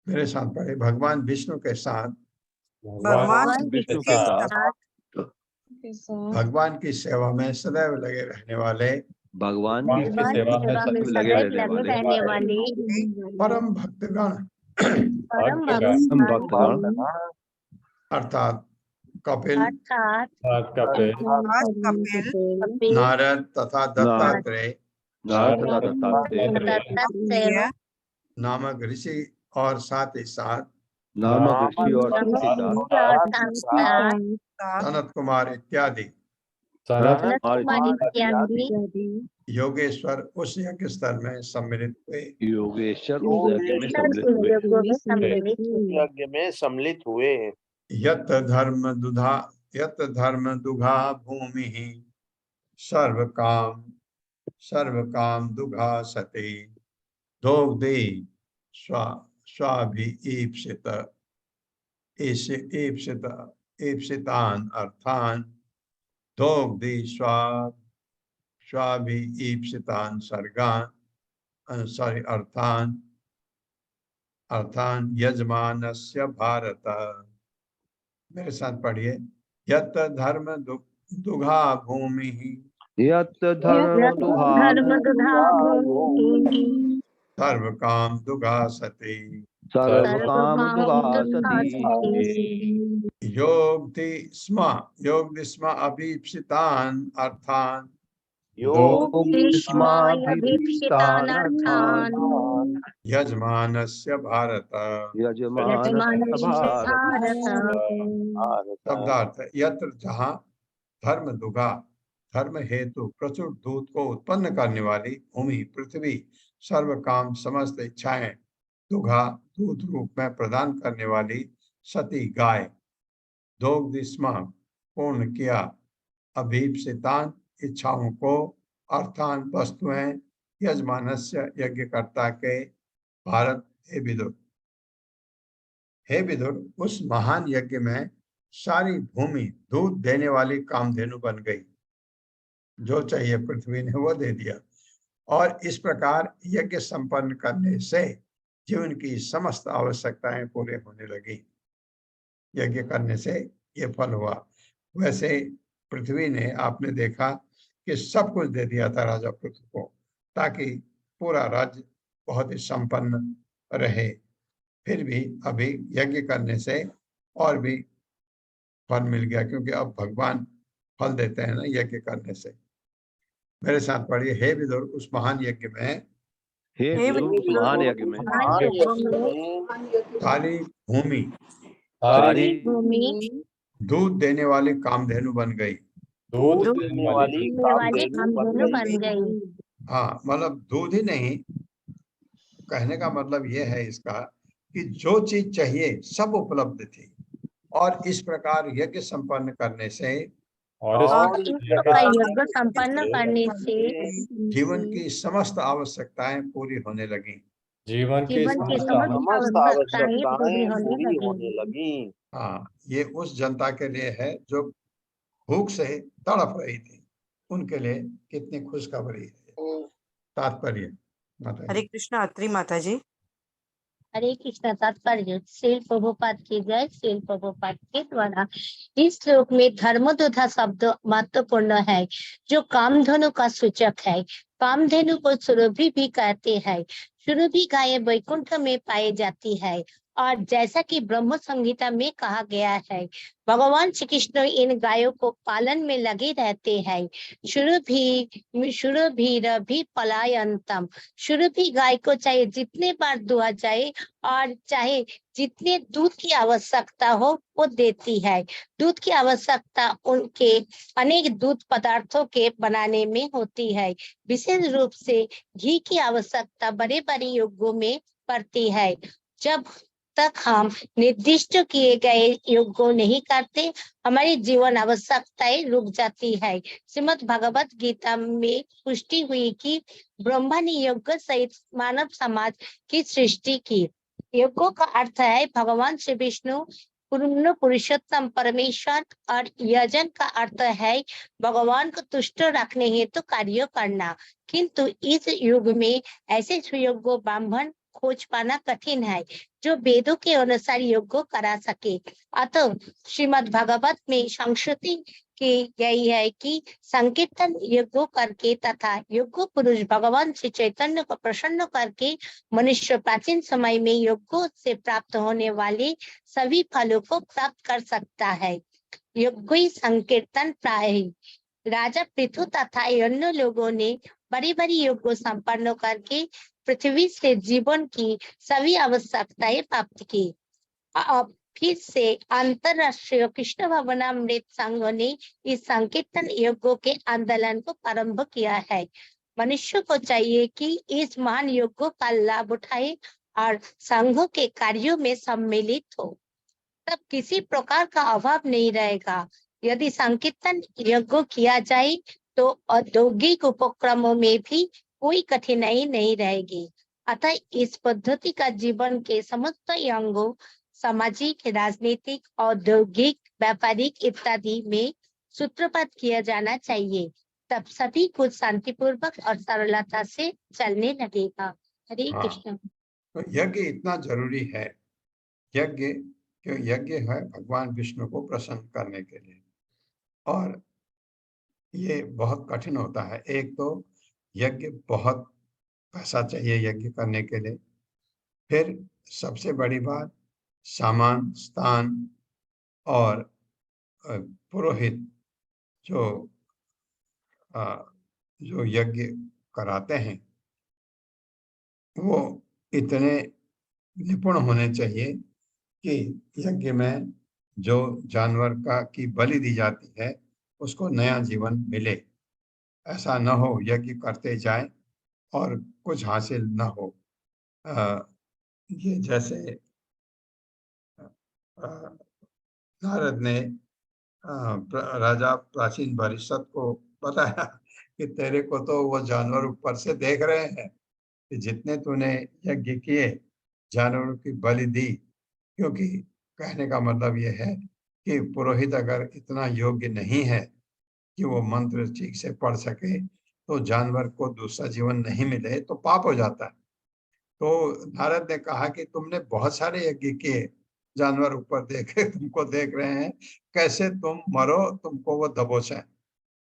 मेरे साथ पढ़े। भगवान विष्णु के साथ भगवान विष्णु के साथ भगवान की सेवा में सदैव लगे रहने वाले भगवान की सेवा में सदैव लगे रहने वाले परम भक्तगण भक्तगण अर्थात कपिल, कपिल, नारद तथा दत्तात्रेय नामक ऋषि और साथ ही साथ नामक ऋषि और सनत कुमार इत्यादि योगेश्वर उस यज्ञ स्थल में सम्मिलित हुए। योगेश्वर यज्ञ में सम्मिलित हुए। यत धर्म दुघा भूमि सर्व काम दुघा सती दोग्धि ईप्सितान अर्थान दोग्धि ईप्सितान सर्गान अर्थान यजमानस्य भारत। मेरे साथ पढ़िए। यत धर्म दुघा भूमि यत धर्म दुघा सर्व काम दुघा सती सर्व काम दुघा सती योगधि स्म अभीप्सितान अर्थान यजमानस्य भारत। शब्दार्थ यत्र जहाँ धर्म दुघा, धर्म हेतु प्रचुर दूध को उत्पन्न करने वाली भूमि पृथ्वी, सर्व काम समस्त इच्छाएं दुघा दूध रूप में प्रदान करने वाली सती गाय, दोग्धिस्म पूर्ण किया, अभीप्सितान इच्छाओं को, अर्थान वस्तुएं, यजमानस्य यज्ञकर्ता के, भारत हे विदुर उस महान यज्ञ में सारी भूमि दूध देने वाली कामधेनु बन गई। जो चाहिए पृथ्वी ने वो दे दिया। और इस प्रकार यज्ञ संपन्न करने से जीवन की समस्त आवश्यकताएं पूरे होने लगी। यज्ञ करने से ये फल हुआ। वैसे पृथ्वी ने आपने देखा कि सब कुछ दे दिया था राजा पृथ्वी को, ताकि पूरा राज्य बहुत ही संपन्न रहे। फिर भी अभी यज्ञ करने से और भी फल मिल गया, क्योंकि अब भगवान फल देते हैं ना यज्ञ करने से। मेरे साथ पढ़िए। हे विदुर उस महान यज्ञ में सारी भूमि दूध देने वाली कामधेनु बन गई। दूध देने वाली कामधेनु बन गई। हाँ, मतलब दूध ही नहीं, कहने का मतलब ये है इसका कि जो चीज चाहिए सब उपलब्ध थी, और इस प्रकार यज्ञ संपन्न करने से और इस और इन प्रकार प्रकार यज्ञ संपन्न करने से जीवन की समस्त आवश्यकताएं पूरी होने लगी। जीवन की जीवन की समस्त समस्त आवश्यकताएं पूरी होने होने लगी। लगी। हाँ, ये उस जनता के लिए है जो भूख से तड़प रही थी, उनके लिए कितनी खुशखबरी है। तात्पर्य माता हरे जी। कृष्णा। अत्री माता जी। हरे कृष्ण। तात्पर्य श्रील प्रभुपाद की जय। श्रील प्रभुपाद के द्वारा इस श्लोक में धर्मदोधा शब्द महत्वपूर्ण है, जो कामधेनु का सूचक है। कामधेनु को सुरभि भी कहते हैं। सुरभि गायें वैकुंठ में पाई जाती है, और जैसा कि ब्रह्म संहिता में कहा गया है, भगवान श्री कृष्ण इन गायों को पालन में लगे रहते हैं। शुरभि पलायंतम। शुरभि गाय को चाहे जितने बार दुहा जाए और चाहे जितने दूध की आवश्यकता हो वो देती है। दूध की आवश्यकता उनके अनेक दूध पदार्थों के बनाने में होती है। विशेष रूप से घी की आवश्यकता बड़े बड़े योगों में पड़ती है। जब तक हम निर्दिष्ट किए गए योग को नहीं करते, हमारी जीवन आवश्यकताएं रुक जाती है। श्रीमद् भगवत गीता में पुष्टि हुई कि ब्रह्मा ने योग सहित मानव समाज की सृष्टि की। योगों का अर्थ है भगवान श्री विष्णु पूर्ण पुरुषोत्तम परमेश्वर, और यजन का अर्थ है भगवान को तुष्ट रखने हेतु कार्य करना। किंतु इस युग में ऐसे सुयोग्य ब्राह्मण खोज पाना कठिन है जो वेदों के अनुसार योग को करा सके। अतः श्रीमद् भागवत में संस्कृति की गई है कि संकीर्तन यज्ञ करके तथा यज्ञ पुरुष भगवान श्री चैतन्य को प्रसन्न करके मनुष्य प्राचीन समय में यज्ञों से प्राप्त होने वाले सभी फलों को प्राप्त कर सकता है। यज्ञ संकीर्तन प्राय राजा पृथु तथा अन्य लोगों ने बड़ी बड़ी यज्ञ संपन्न करके पृथ्वी से जीवन की सभी आवश्यकताएं प्राप्त की। अब फिर से अंतरराष्ट्रीय कृष्ण भवनामृत संघ ने इस संकीर्तन यज्ञों के आंदोलन को प्रारंभ किया है। मनुष्य को चाहिए कि इस महान यज्ञों का लाभ उठाए और संघों के कार्यों में सम्मिलित हो, तब किसी प्रकार का अभाव नहीं रहेगा। यदि संकीर्तन यज्ञ किया जाए तो औद्योगिक उपक्रमों में भी कोई कठिनाई नहीं रहेगी। अतः इस पद्धति का जीवन के समस्त अंगों, सामाजिक, राजनीतिक, औद्योगिक, व्यापारिक इत्यादि में सूत्रपात किया जाना चाहिए। तब सभी कुछ शांतिपूर्वक और सरलता से चलने लगेगा। हरे हाँ। कृष्ण। तो यज्ञ इतना जरूरी है। यज्ञ क्यों? यज्ञ है भगवान विष्णु को प्रसन्न करने के लिए, और ये बहुत कठिन होता है। एक तो यज्ञ बहुत पैसा चाहिए यज्ञ करने के लिए, फिर सबसे बड़ी बात सामान, स्थान, और पुरोहित जो जो यज्ञ कराते हैं वो इतने निपुण होने चाहिए कि यज्ञ में जो जानवर का की बलि दी जाती है उसको नया जीवन मिले। ऐसा न हो यज्ञ करते जाए और कुछ हासिल न हो। ये जैसे नारद ने राजा प्राचीन भविष्यत को बताया कि तेरे को तो वो जानवर ऊपर से देख रहे हैं कि जितने तूने यज्ञ किए, जानवरों की बलि दी। क्योंकि कहने का मतलब ये है कि पुरोहित अगर इतना योग्य नहीं है कि वो मंत्र ठीक से पढ़ सके, तो जानवर को दूसरा जीवन नहीं मिले तो पाप हो जाता है। तो नारद ने कहा कि तुमने बहुत सारे यज्ञ किए, जानवर ऊपर देखे तुमको देख रहे हैं, कैसे तुम मरो, तुमको वो दबोचे।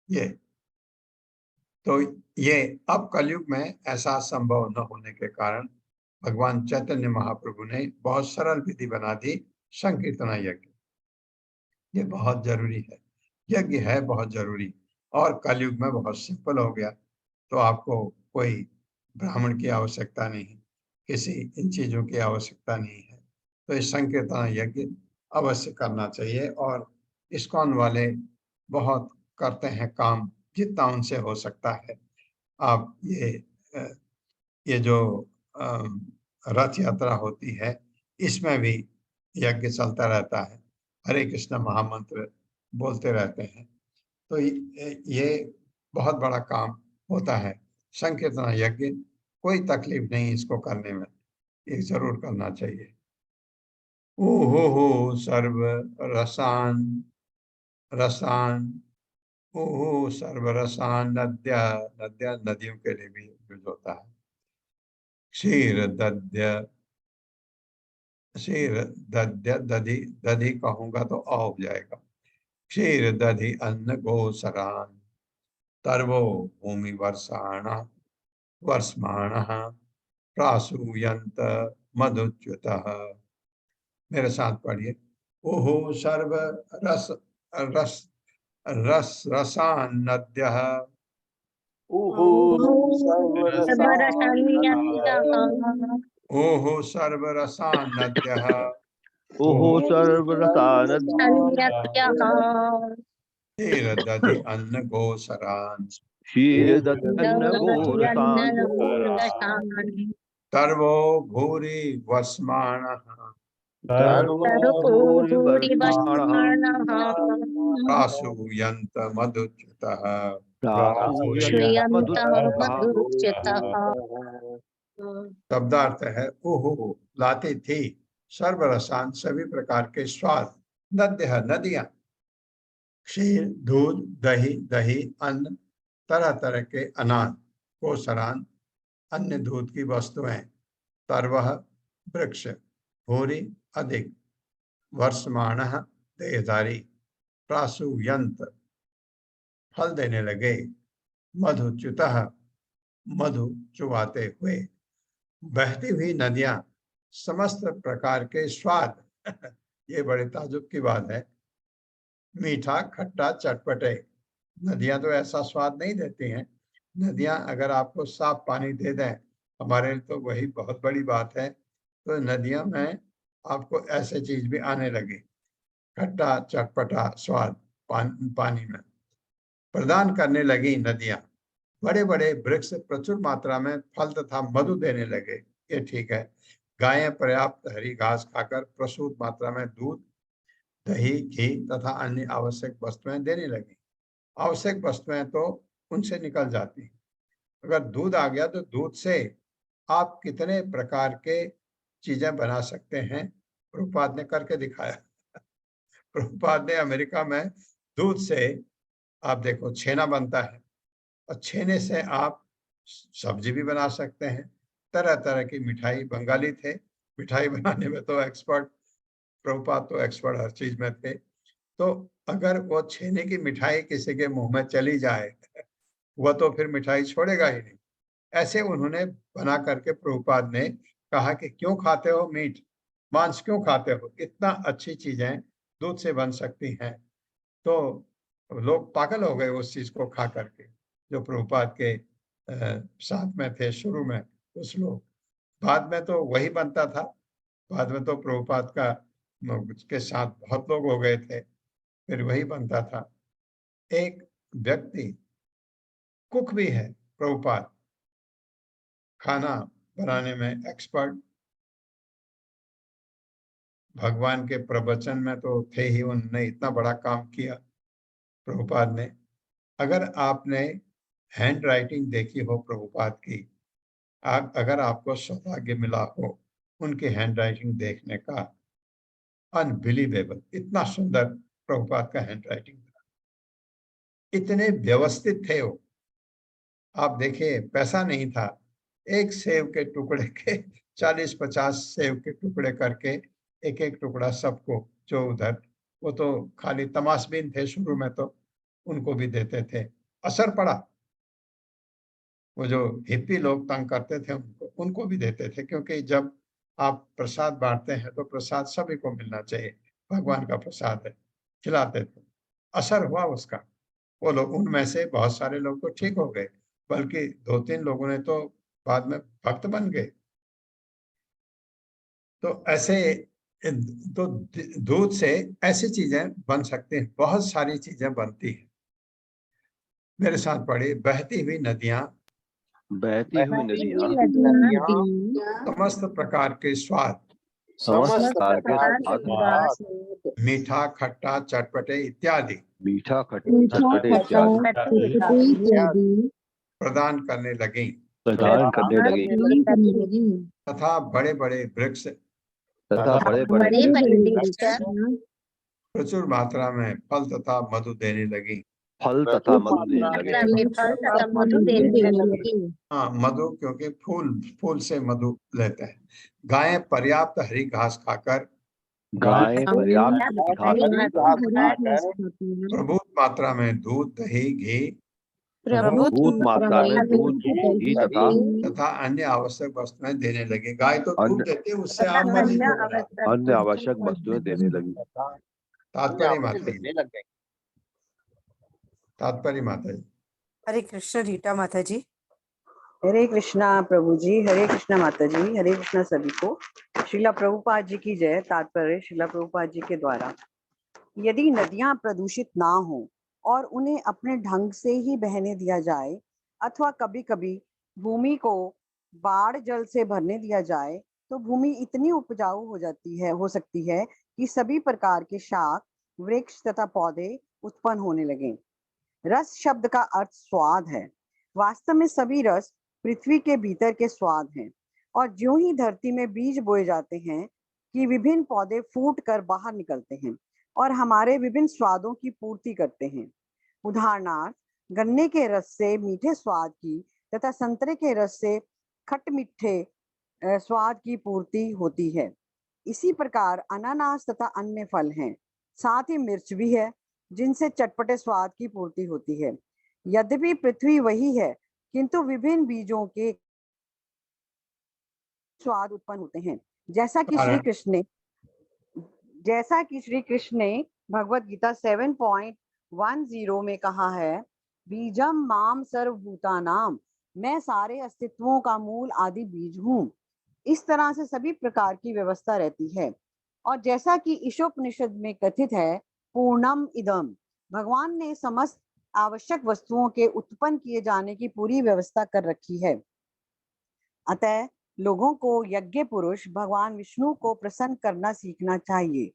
ये तो ये अब कलयुग में ऐसा संभव न होने के कारण भगवान चैतन्य महाप्रभु ने बहुत सरल विधि बना दी, संकीर्तन यज्ञ। ये बहुत जरूरी है, यज्ञ है बहुत जरूरी, और कलयुग में बहुत सिंपल हो गया। तो आपको कोई ब्राह्मण की आवश्यकता नहीं, किसी इन चीजों की आवश्यकता नहीं है। तो इस संकीर्तन यज्ञ अवश्य करना चाहिए, और इस्कॉन वाले बहुत करते हैं काम, जितना उनसे हो सकता है। आप ये जो रथ यात्रा होती है, इसमें भी यज्ञ चलता रहता है, हरे कृष्ण महामंत्र बोलते रहते हैं। तो ये बहुत बड़ा काम होता है संकीर्तन यज्ञ। कोई तकलीफ नहीं इसको करने में, ये जरूर करना चाहिए। ओहो सर्व रसान रसान, ओहो सर्व रसान नद्या, नद्या नदियों के लिए भी यूज होता है। क्षीर दध्य, क्षीर दध्य, दधि दधि कहूंगा तो आ हो जाएगा। क्षीर दधि अन्न गोसरान, तर्वो भूमि वर्षाण वर्षमाण प्रासूयंत मधुच्युतः। मेरे साथ पढ़िए। ओहो सर्व रस रस रस रसान नद्यः, ओहो सर्व रसान नद्यः, ओहो सर्वरसानद् क्षीर दधि अन्न गोसरान, क्षीरदध्यन्न गोरसान् तर्वो भूरि वस्माणः प्रासूयन्त मधुच्युतः। शब्दार्थ है ओहो लाती थी सर्वरसान सभी प्रकार के स्वाद, नद्य नदियां, क्षीर दूध दही दही अन्न तरह तरह के अनाज, कोसरान अन्य दूध की वस्तुएं, तरवह वृक्ष, भूरी अधिक, वर्षमाण देहधारी, प्रासुयंत फल देने लगे, मधुच्युतः मधु चुवाते हुए, बहती हुई नदियां समस्त प्रकार के स्वाद ये बड़े ताजुब की बात है, मीठा खट्टा चटपटे। नदियां तो ऐसा स्वाद नहीं देती हैं। नदियां अगर आपको साफ पानी दे दें, हमारे लिए तो वही बहुत बड़ी बात है। तो नदियों में आपको ऐसे चीज भी आने लगी, खट्टा चटपटा स्वाद पानी में प्रदान करने लगी नदियां। बड़े बड़े वृक्ष प्रचुर मात्रा में फल तथा मधु देने लगे, ये ठीक है। गायें पर्याप्त हरी घास खाकर प्रचुर मात्रा में दूध दही घी तथा अन्य आवश्यक वस्तुएं देने लगी। आवश्यक वस्तुएं तो उनसे निकल जाती। अगर दूध आ गया तो दूध से आप कितने प्रकार के चीजें बना सकते हैं, प्रभुपाद ने करके दिखाया। प्रभुपाद ने अमेरिका में दूध से आप देखो छेना बनता है, और छेने से आप सब्जी भी बना सकते हैं, तरह तरह की मिठाई। बंगाली थे, मिठाई बनाने में तो एक्सपर्ट, प्रभुपाद तो एक्सपर्ट हर चीज में थे। तो अगर वो छेने की मिठाई किसी के मुंह में चली जाए वह तो फिर मिठाई छोड़ेगा ही नहीं। ऐसे उन्होंने बना करके प्रभुपाद ने कहा कि क्यों खाते हो मीट, मांस क्यों खाते हो, इतना अच्छी चीजें दूध से बन सकती हैं। तो लोग पागल हो गए उस चीज को खा करके, जो प्रभुपाद के साथ में थे शुरू में कुछ लोग। बाद में तो वही बनता था, बाद में तो प्रभुपाद का के साथ बहुत लोग हो गए थे, फिर वही बनता था। एक व्यक्ति कुक भी है प्रभुपाद, खाना बनाने में एक्सपर्ट। भगवान के प्रवचन में तो थे ही, उन्होंने इतना बड़ा काम किया प्रभुपाद ने। अगर आपने हैंड राइटिंग देखी हो प्रभुपाद की, अगर आपको सौभाग्य मिला हो उनकी हैंड राइटिंग देखने का, अनबिलीवेबल, इतना सुंदर प्रभुपाद का हैंड राइटिंग था, इतने व्यवस्थित थे वो। आप देखिए पैसा नहीं था, एक सेव के टुकड़े के 40-50 सेव के टुकड़े करके एक एक टुकड़ा सबको, जो उधर, वो तो खाली तमाशबीन थे शुरू में, तो उनको भी देते थे। असर पड़ा, वो जो हिप्पी लोग तंग करते थे उनको भी देते थे, क्योंकि जब आप प्रसाद बांटते हैं तो प्रसाद सभी को मिलना चाहिए, भगवान का प्रसाद है, खिलाते थे। असर हुआ उसका। वो लोग, उनमें से बहुत सारे लोग तो ठीक हो गए, बल्कि 2-3 लोगों ने तो बाद में भक्त बन गए। तो ऐसे तो दूध से ऐसी चीजें बन सकती हैं, बहुत सारी चीजें बनती हैं। मेरे साथ पढ़ी, बहती हुई नदियां बहती हुई बहती नदियाँ नदियाँ समस्त प्रकार के स्वाद, समस्त प्रकार के स्वाद, मीठा, खट्टा, चटपटे इत्यादि मीठा खट्टे इत्यादि प्रदान करने लगी प्रदान करने लगी तथा बड़े बड़े वृक्ष तथा बड़े बड़े बड़े वृक्ष प्रचुर मात्रा में फल तथा मधु देने लगी। फल तथा मधु देने मात्रा लगे। में फल तथा मधु देने लगी। हाँ, मधु, क्योंकि फूल से मधु लेते हैं। गायें पर्याप्त हरी घास खाकर गायें पर्याप्त प्रभुत मात्रा में दूध, दही, घी प्रभुत मात्रा में दूध, घी तथा अन्य आवश्यक वस्तुएं देने लगे। गाय तो दूध देती है, उससे आप मजीद हो रहा है। अन्य आवश्यक वस्तुएं देने लगी। तात्पर्य माता जी। तात्पर्य माता जी। हरे कृष्ण रीटा माता जी। हरे कृष्णा प्रभु जी, हरे कृष्णा माता जी, हरे कृष्णा सभी को। श्रीला प्रभुपाद जी की जय। तात्पर्य श्रीला प्रभुपाद जी के द्वारा, यदि नदियां प्रदूषित ना हो और उन्हें अपने ढंग से ही बहने दिया जाए अथवा कभी कभी भूमि को बाढ़ जल से भरने दिया जाए तो भूमि इतनी उपजाऊ हो सकती है कि सभी प्रकार के शाक, वृक्ष तथा पौधे उत्पन्न होने लगे। रस शब्द का अर्थ स्वाद है। वास्तव में सभी रस पृथ्वी के भीतर के स्वाद हैं और ज्यों ही धरती में बीज बोए जाते हैं कि विभिन्न पौधे फूट कर बाहर निकलते हैं और हमारे विभिन्न स्वादों की पूर्ति करते हैं। उदाहरणार्थ, गन्ने के रस से मीठे स्वाद की तथा संतरे के रस से खट मीठे स्वाद की पूर्ति होती है। इसी प्रकार अनानास तथा अन्य फल हैं। साथ ही मिर्च भी है जिनसे चटपटे स्वाद की पूर्ति होती है। यद्यपि पृथ्वी वही है किंतु विभिन्न बीजों के स्वाद उत्पन्न होते हैं। जैसा कि श्री कृष्ण ने भगवत गीता 7.10 में कहा है, बीजम माम सर्वभूतानाम, मैं सारे अस्तित्वों का मूल आदि बीज हूँ। इस तरह से सभी प्रकार की व्यवस्था रहती है। और जैसा कि ईशोपनिषद में कथित है, पूर्णम इदम, भगवान ने समस्त आवश्यक वस्तुओं के उत्पन्न किए जाने की पूरी व्यवस्था कर रखी है। अतः लोगों को यज्ञ पुरुष भगवान विष्णु को प्रसन्न करना सीखना चाहिए।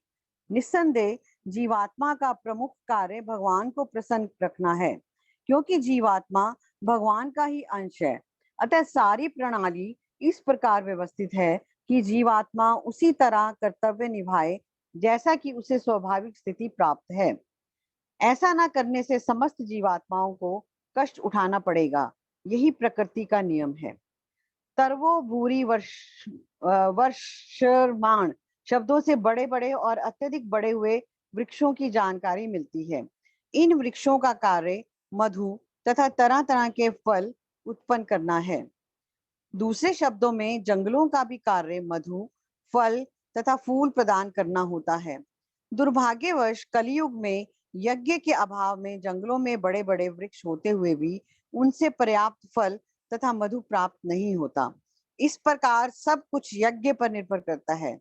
निस्संदेह जीवात्मा का प्रमुख कार्य भगवान को प्रसन्न रखना है, क्योंकि जीवात्मा भगवान का ही अंश है। अतः सारी प्रणाली इस प्रकार व्यवस्थित है कि जीवात्मा उसी तरह कर्तव्य निभाए जैसा कि उसे स्वाभाविक स्थिति प्राप्त है। ऐसा न करने से समस्त जीवात्माओं को कष्ट उठाना पड़ेगा। यही प्रकृति का नियम है। तरवो भूरी वर्षमान शब्दों से बड़े बड़े और अत्यधिक बड़े हुए वृक्षों की जानकारी मिलती है। इन वृक्षों का कार्य मधु तथा तरह तरह के फल उत्पन्न करना है। दूसरे शब्दों में जंगलों का भी कार्य मधु, फल तथा फूल प्रदान करना होता है। दुर्भाग्यवश कलयुग में यज्ञ के अभाव में जंगलों में बड़े बड़े वृक्ष होते हुए भी उनसे पर्याप्त फल तथा मधु प्राप्त नहीं होता। इस प्रकार सब कुछ यज्ञ पर निर्भर करता है।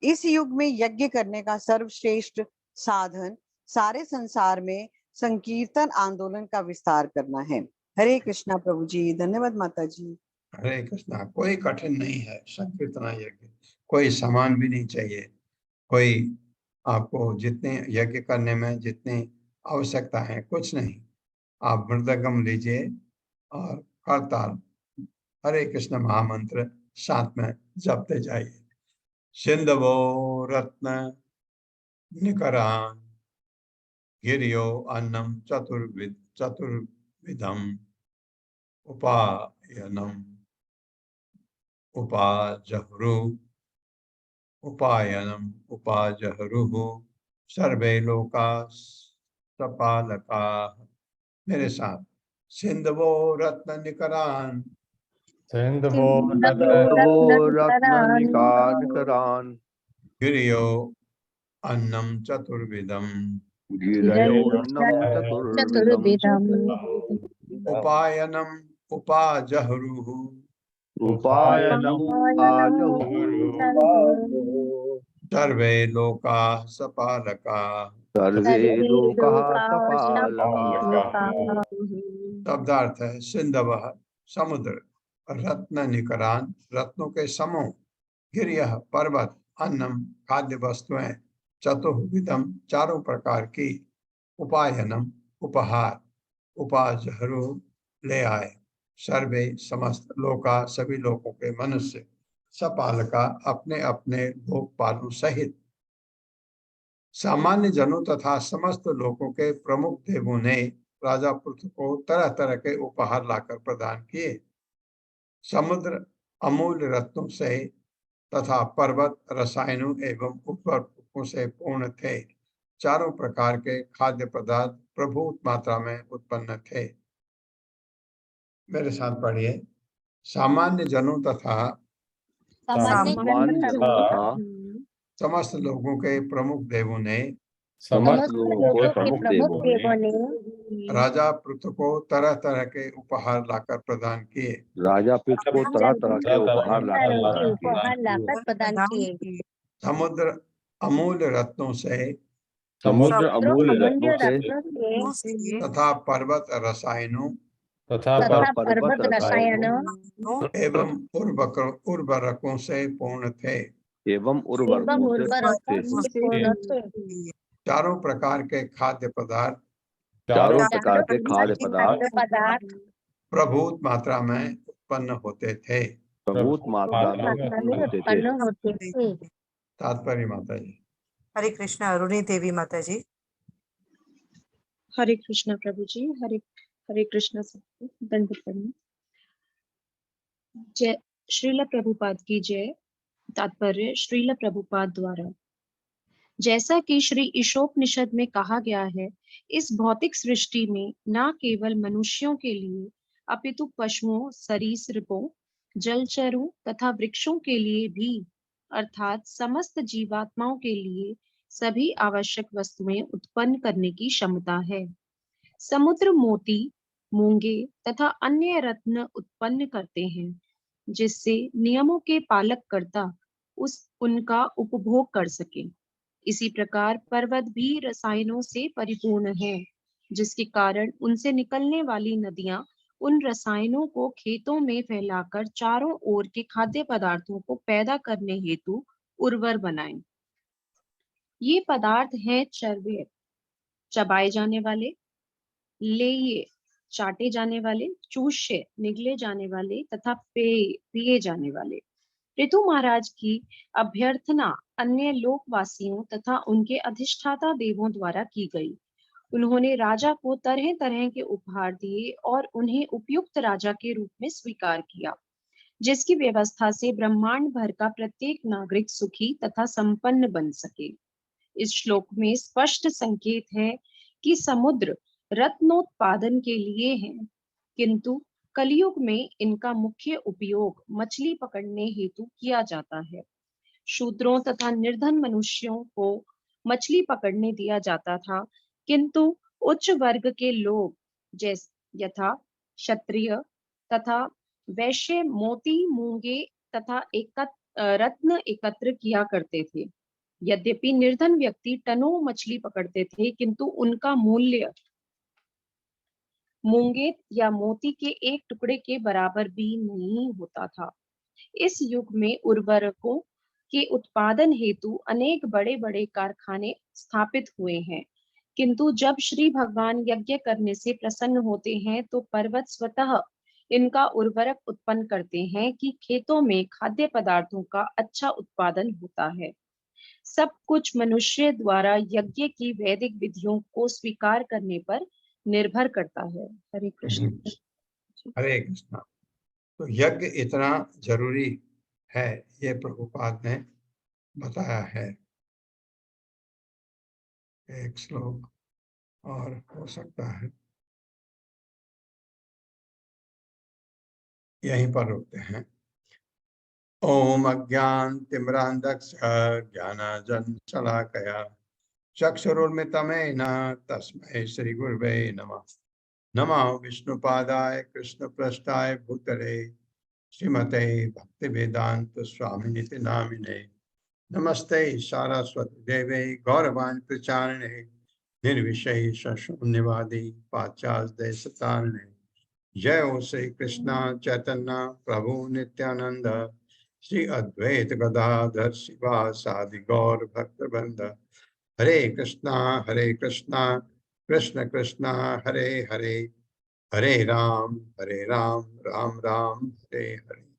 इस युग में यज्ञ करने का सर्वश्रेष्ठ साधन सारे संसार में संकीर्तन आंदोलन का विस्तार करना है। हरे कृष्णा प्रभु जी। धन्यवाद माता जी। हरे कृष्णा। कोई कठिन नहीं है संकीर्तन यज्ञ, कोई सामान भी नहीं चाहिए। कोई आपको जितने यज्ञ करने में जितनी आवश्यकता है कुछ नहीं। आप मृदंगम लीजिए और करताल हरे कृष्ण महामंत्र साथ में जपते जाइए। सिंधवो रत्न निकरान गिरियो अन्नम चतुर्विधम उपायनम उपाजहरुः सर्वे लोका सपालका। मेरे साथ। सिंधवो रत्न निकरान सिंधवो रत्ननिकानकरान् गिरियो अन्नम चतुर्विधम गिरयोन्नं चतुर्विधम् उपायनम उपाजहरुः उपायनम् आजहुः सर्वे लोका सपालका। सर्वे लोकाः सपालकाः। शब्दार्थ है सिंधव समुद्र, रत्न निकरान, रत्नों के समूह, गिरियः पर्वत, अन्नम खाद्य वस्तुएं, चतुर्विधम चारों प्रकार की, उपायनम उपहार, उपाजहरू ले आए, सर्वे समस्त लोका सभी लोगों के मनुष्य, सपालका अपने अपने लोकपालों सहित, सामान्य जनों तथा समस्त लोगों के प्रमुख देवों ने राजा पृथु को तरह तरह के उपहार लाकर प्रदान किए। समुद्र अमूल्य रत्नों से तथा पर्वत रसायनों एवं उर्वरकों से पूर्ण थे। चारों प्रकार के खाद्य पदार्थ प्रभुत मात्रा में उत्पन्न थे। मेरे साथ पढ़िए। सामान्य जनों तथा सामान्य जनों तथा समस्त लोगों के प्रमुख देवों ने समस्त समस्त लोगों के लोगों के प्रमुख प्रमुख देवों देवों ने राजा पृथु को तरह तरह के उपहार लाकर प्रदान किए। राजा पृथु को तरह तरह के उपहार लाकर तरह के प्रदान किए। उपहार लाकर प्रदान किए। समुद्र अमूल्य रत्नों से समुद्र अमूल्य अमूल्य रत्नों रत्नों से तथा पर्वत रसायनों तथा तथा पर्वत पर्वत रसायनों एवं उर्वरकों से पूर्ण थे। एवं एवं उर्वरकों से उर्वरकों से पूर्ण थे। चारों प्रकार के खाद्य पदार्थ चारों प्रकार के खाद्य खाद्य पदार्थ प्रभुत मात्रा में उत्पन्न होते थे। प्रभुत मात्रा में मात्रा में होते थे। उत्पन्न होते थे। तात्पर्य माता जी। हरे कृष्णा अरुणी देवी माता जी। हरे कृष्णा प्रभु जी। हरे हरे कृष्णा सबको दंडवत प्रणाम। जय श्रील प्रभुपाद की जय। तात्पर्य श्रील प्रभुपाद द्वारा। जैसा कि श्री ईशोपनिषद में कहा गया है, इस भौतिक सृष्टि में न केवल मनुष्यों के लिए अपितु पशुओं, सरीसृपों, जलचरों तथा वृक्षों के लिए भी अर्थात समस्त जीवात्माओं के लिए सभी आवश्यक वस्तुएं उत्पन्न करने की क्षमता है। समुद्र मोती, मूंगे तथा अन्य रत्न उत्पन्न करते हैं, जिससे नियमों के पालक कर्ता उनका उपभोग कर सके। इसी प्रकार पर्वत भी रसायनों से परिपूर्ण है, जिसके कारण उनसे निकलने वाली नदियां उन रसायनों को खेतों में फैलाकर चारों ओर के खाद्य पदार्थों को पैदा करने हेतु उर्वर बनाएं। ये पदार्थ हैं चर्व्य, चबाए जाने वाले, लेय, चाटे जाने वाले, चूष्य, निगले जाने वाले तथा पेय, पिए जाने वाले। ऋतु महाराज की अभ्यर्थना अन्य लोकवासियों तथा उनके अधिष्ठाता देवों द्वारा की गई। उन्होंने राजा को तरह तरह के उपहार दिए और उन्हें उपयुक्त राजा के रूप में स्वीकार किया, जिसकी व्यवस्था से ब्रह्मांड भर का प्रत्येक नागरिक सुखी तथा संपन्न बन सके। इस श्लोक में स्पष्ट संकेत है कि समुद्र रत्नोत्पादन के लिए है, किंतु कलयुग में इनका मुख्य उपयोग मछली पकड़ने हेतु किया जाता है। शूद्रों तथा निर्धन मनुष्यों को मछली पकड़ने दिया जाता था, किंतु उच्च वर्ग के लोग जैसे यथा क्षत्रिय तथा वैश्य मोती, मूंगे तथा रत्न एकत्र किया करते थे। यद्यपि निर्धन व्यक्ति टनों मछली पकड़ते थे, किंतु उनका मूल्य मूंगे या मोती के एक टुकड़े के बराबर भी नहीं होता था। इस युग में उर्वरकों के उत्पादन हेतु अनेक बड़े बड़े कारखाने स्थापित हुए हैं, किंतु जब श्री भगवान यज्ञ करने से प्रसन्न होते हैं तो पर्वत स्वतः इनका उर्वरक उत्पन्न करते हैं कि खेतों में खाद्य पदार्थों का अच्छा उत्पादन होता है। सब कुछ मनुष्य द्वारा यज्ञ की वैदिक विधियों को स्वीकार करने पर निर्भर करता है। हरे कृष्ण। हरे कृष्णा। तो यज्ञ इतना जरूरी है, ये प्रभुपाद ने बताया है। एक श्लोक और हो सकता है, यहीं पर रुकते हैं। ओम अज्ञानतिमिरान्धस्य ज्ञानाञ्जन शलाकया चक्षुरुन्मिलितं तस्मै श्री गुरुवे नमः। नमः विष्णुपादाय कृष्णप्रेष्ठाय भूतले श्रीमते भक्तिवेदांत स्वामिनिति नामिने। नमस्ते सारस्वती देवे गौरवाणी प्रचारिणे निर्विशेष शून्यवादी पाश्चात्य देशतारिणे जय हो श्री कृष्ण चैतन्य प्रभु नित्यानंद, श्री अद्वैत गदाधर शिवासादि गौर भक्त वृंद। हरे कृष्णा कृष्ण कृष्णा हरे हरे, हरे राम राम राम हरे हरे।